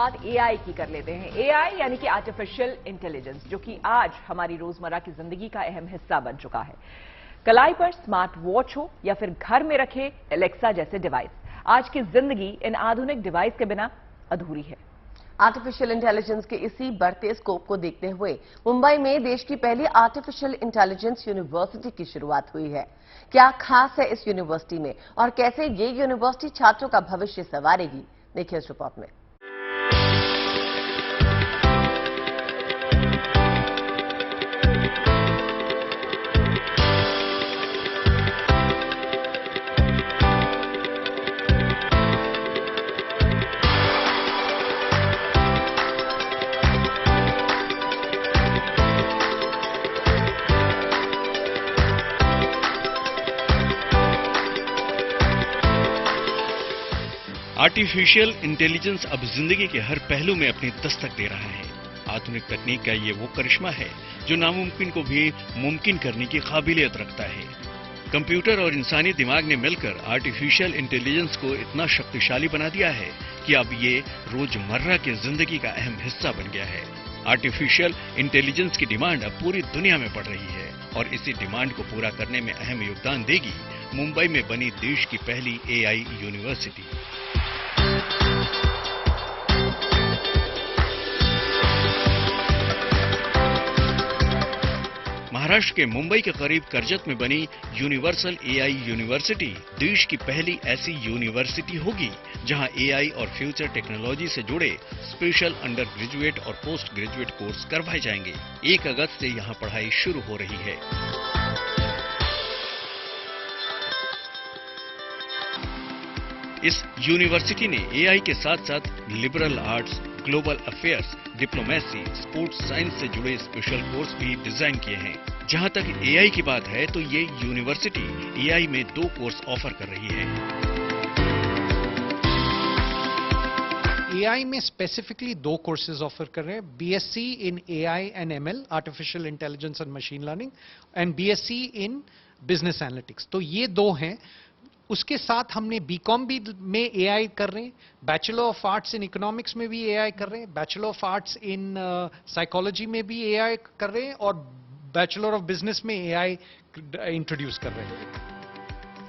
बात एआई की कर लेते हैं। एआई यानी कि आर्टिफिशियल इंटेलिजेंस, जो कि आज हमारी रोजमर्रा की जिंदगी का अहम हिस्सा बन चुका है। कलाई पर स्मार्ट वॉच हो या फिर घर में रखे एलेक्सा जैसे डिवाइस, आज की जिंदगी इन आधुनिक डिवाइस के बिना अधूरी है। आर्टिफिशियल इंटेलिजेंस के इसी बढ़ते स्कोप को देखते हुए मुंबई में देश की पहली आर्टिफिशियल इंटेलिजेंस यूनिवर्सिटी की शुरुआत हुई है। क्या खास है इस यूनिवर्सिटी में और कैसे ये यूनिवर्सिटी छात्रों का भविष्य संवारेगी, देखिए इस रिपोर्ट में। आर्टिफिशियल इंटेलिजेंस अब जिंदगी के हर पहलू में अपनी दस्तक दे रहा है। आधुनिक तकनीक का ये वो करिश्मा है जो नामुमकिन को भी मुमकिन करने की काबिलियत रखता है। कंप्यूटर और इंसानी दिमाग ने मिलकर आर्टिफिशियल इंटेलिजेंस को इतना शक्तिशाली बना दिया है कि अब ये रोजमर्रा की जिंदगी का अहम हिस्सा बन गया है। आर्टिफिशियल इंटेलिजेंस की डिमांड अब पूरी दुनिया में बढ़ रही है और इसी डिमांड को पूरा करने में अहम योगदान देगी मुंबई में बनी देश की पहली एआई यूनिवर्सिटी। महाराष्ट्र के मुंबई के करीब करजत में बनी यूनिवर्सल एआई यूनिवर्सिटी देश की पहली ऐसी यूनिवर्सिटी होगी जहां एआई और फ्यूचर टेक्नोलॉजी से जुड़े स्पेशल अंडर ग्रेजुएट और पोस्ट ग्रेजुएट कोर्स करवाए जाएंगे। 1 अगस्त से यहां पढ़ाई शुरू हो रही है। इस यूनिवर्सिटी ने एआई के साथ साथ liberal arts, global affairs, diplomacy, sports science से जुड़े स्पेशल कोर्स भी डिजाइन किए हैं। जहां तक एआई की बात है तो ये यूनिवर्सिटी एआई में 2 कोर्स ऑफर कर रही है। एआई में स्पेसिफिकली 2 कोर्सेज ऑफर कर रहे हैं, BSc in AI and ML, artificial intelligence and machine learning, and BSc in business analytics. तो ये 2 हैं। उसके साथ हमने बीकॉम भी में एआई कर रहे हैं, bachelor of arts in economics में भी एआई कर रहे हैं, bachelor of arts in psychology में भी एआई कर रहे हैं और बैचलर ऑफ बिजनेस में एआई इंट्रोड्यूस कर रहे हैं।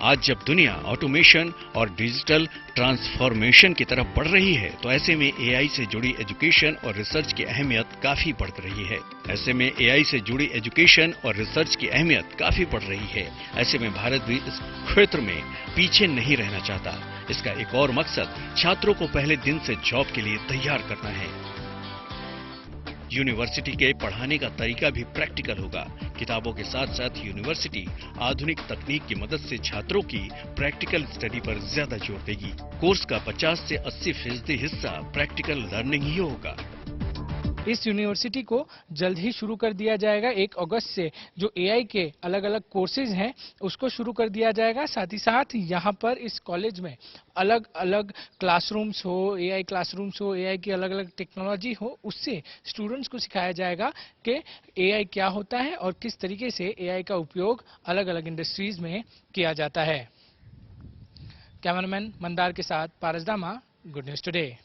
आज जब दुनिया ऑटोमेशन और डिजिटल ट्रांसफॉर्मेशन की तरफ बढ़ रही है तो ऐसे में एआई से जुड़ी एजुकेशन और रिसर्च की अहमियत काफी बढ़ रही है। ऐसे में एआई से जुड़ी एजुकेशन और रिसर्च की अहमियत काफी बढ़ रही है। ऐसे में भारत भी इस क्षेत्र में पीछे नहीं रहना चाहता। इसका एक और मकसद छात्रों को पहले दिन से जॉब के लिए तैयार करना है। यूनिवर्सिटी के पढ़ाने का तरीका भी प्रैक्टिकल होगा। किताबों के साथ साथ यूनिवर्सिटी आधुनिक तकनीक की मदद से छात्रों की प्रैक्टिकल स्टडी पर ज्यादा जोर देगी। कोर्स का 50 से 80% हिस्सा प्रैक्टिकल लर्निंग ही होगा। इस यूनिवर्सिटी को जल्द ही शुरू कर दिया जाएगा। 1 अगस्त से जो एआई के अलग अलग कोर्सेज हैं उसको शुरू कर दिया जाएगा। साथ ही साथ यहाँ पर इस कॉलेज में अलग अलग क्लासरूम्स हो, एआई क्लासरूम्स हो, एआई की अलग अलग टेक्नोलॉजी हो, उससे स्टूडेंट्स को सिखाया जाएगा कि एआई क्या होता है और किस तरीके से एआई का उपयोग अलग अलग इंडस्ट्रीज में किया जाता है। कैमरामैन मंदार के साथ पारस दामा, good news today.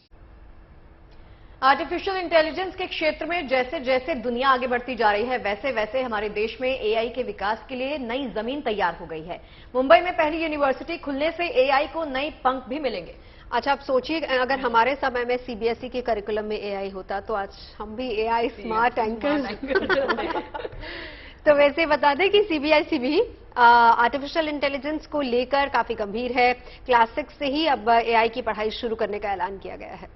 Artificial intelligence के क्षेत्र में जैसे जैसे दुनिया आगे बढ़ती जा रही है वैसे वैसे हमारे देश में एआई के विकास के लिए नई जमीन तैयार हो गई है। मुंबई में पहली यूनिवर्सिटी खुलने से एआई को नए पंख भी मिलेंगे। अच्छा, आप सोचिए अगर हमारे समय में सीबीएसई के करिकुलम में एआई होता तो आज हम भी एआई स्मार्ट एंकर। तो वैसे बता दें कि सीबीएसई भी आर्टिफिशियल इंटेलिजेंस को लेकर काफी गंभीर है। क्लास 6 से ही अब एआई की पढ़ाई शुरू करने का ऐलान किया गया है।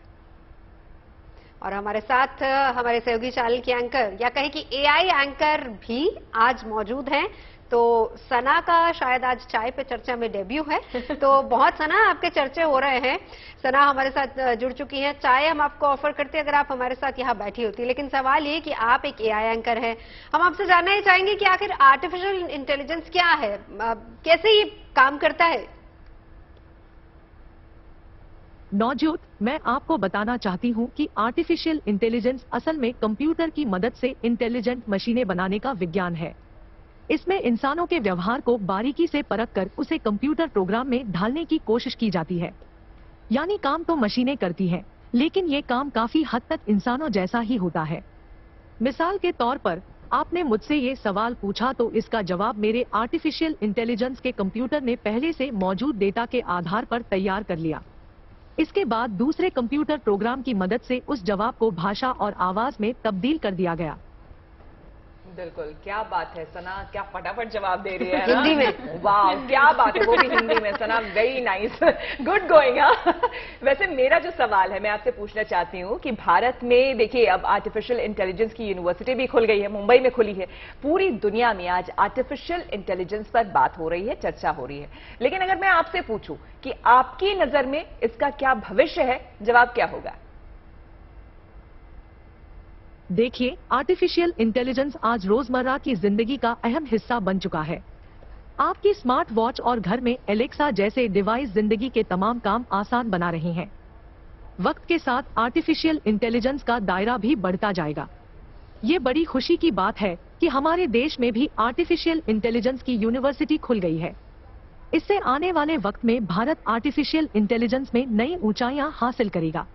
और हमारे साथ हमारे सहयोगी चैनल के एंकर या कहें कि एआई एंकर भी आज मौजूद हैं। तो सना का शायद आज चाय पे चर्चा में डेब्यू है। तो बहुत सना आपके चर्चे हो रहे हैं। सना हमारे साथ जुड़ चुकी हैं। चाय हम आपको ऑफर करते अगर आप हमारे साथ यहाँ बैठी होती, लेकिन सवाल ये कि आप एक एआई एंकर हैं। हम आपसे जानना ही चाहेंगे कि आखिर आर्टिफिशियल इंटेलिजेंस क्या है, कैसे ये काम करता है। नौजोत, मैं आपको बताना चाहती हूं कि आर्टिफिशियल इंटेलिजेंस असल में कंप्यूटर की मदद से इंटेलिजेंट मशीनें बनाने का विज्ञान है। इसमें इंसानों के व्यवहार को बारीकी से परखकर उसे कंप्यूटर प्रोग्राम में ढालने की कोशिश की जाती है। यानी काम तो मशीनें करती हैं, लेकिन ये काम काफी हद तक इंसानों जैसा ही होता है। मिसाल के तौर पर आपने मुझसे ये सवाल पूछा तो इसका जवाब मेरे आर्टिफिशियल इंटेलिजेंस के कंप्यूटर ने पहले से मौजूद डेटा के आधार पर तैयार कर लिया। इसके बाद दूसरे कंप्यूटर प्रोग्राम की मदद से उस जवाब को भाषा और आवाज में तब्दील कर दिया गया। बिल्कुल, क्या बात है सना, क्या फटाफट जवाब दे रही है ना? हिंदी में। वाह, क्या बात है, वो भी हिंदी में। सना, वेरी नाइस, गुड गोइंग। वैसे मेरा जो सवाल है मैं आपसे पूछना चाहती हूँ कि भारत में देखिए अब आर्टिफिशियल इंटेलिजेंस की यूनिवर्सिटी भी खुल गई है, मुंबई में खुली है। पूरी दुनिया में आज आर्टिफिशियल इंटेलिजेंस पर बात हो रही है, चर्चा हो रही है। लेकिन अगर मैं आपसे पूछूं कि आपकी नजर में इसका क्या भविष्य है, जवाब क्या होगा? देखिए, आर्टिफिशियल इंटेलिजेंस आज रोजमर्रा की जिंदगी का अहम हिस्सा बन चुका है। आपकी स्मार्ट वॉच और घर में एलेक्सा जैसे डिवाइस जिंदगी के तमाम काम आसान बना रहे हैं। वक्त के साथ आर्टिफिशियल इंटेलिजेंस का दायरा भी बढ़ता जाएगा। ये बड़ी खुशी की बात है कि हमारे देश में भी आर्टिफिशियल इंटेलिजेंस की यूनिवर्सिटी खुल गई है। इससे आने वाले वक्त में भारत आर्टिफिशियल इंटेलिजेंस में नई ऊंचाइयां हासिल करेगा।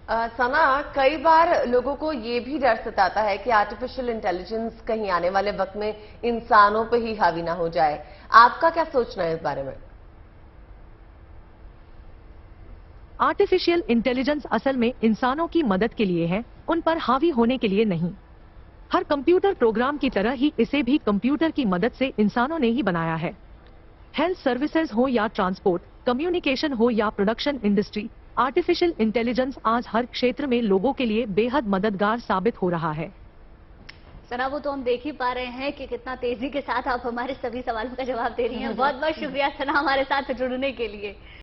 सना, कई बार लोगों को ये भी डर सताता है कि आर्टिफिशियल इंटेलिजेंस कहीं आने वाले वक्त में इंसानों पे ही हावी ना हो जाए। आपका क्या सोचना है इस बारे में? आर्टिफिशियल इंटेलिजेंस असल में इंसानों की मदद के लिए है, उन पर हावी होने के लिए नहीं। हर कंप्यूटर प्रोग्राम की तरह ही इसे भी कंप्यूटर की मदद से इंसानों ने ही बनाया है। हेल्थ सर्विसेज हो या ट्रांसपोर्ट, कम्युनिकेशन हो या प्रोडक्शन इंडस्ट्री, आर्टिफिशियल इंटेलिजेंस आज हर क्षेत्र में लोगों के लिए बेहद मददगार साबित हो रहा है। सना, वो तो हम देख ही पा रहे हैं कि कितना तेजी के साथ आप हमारे सभी सवालों का जवाब दे रही हैं। बहुत बहुत शुक्रिया सना, हमारे साथ जुड़ने के लिए।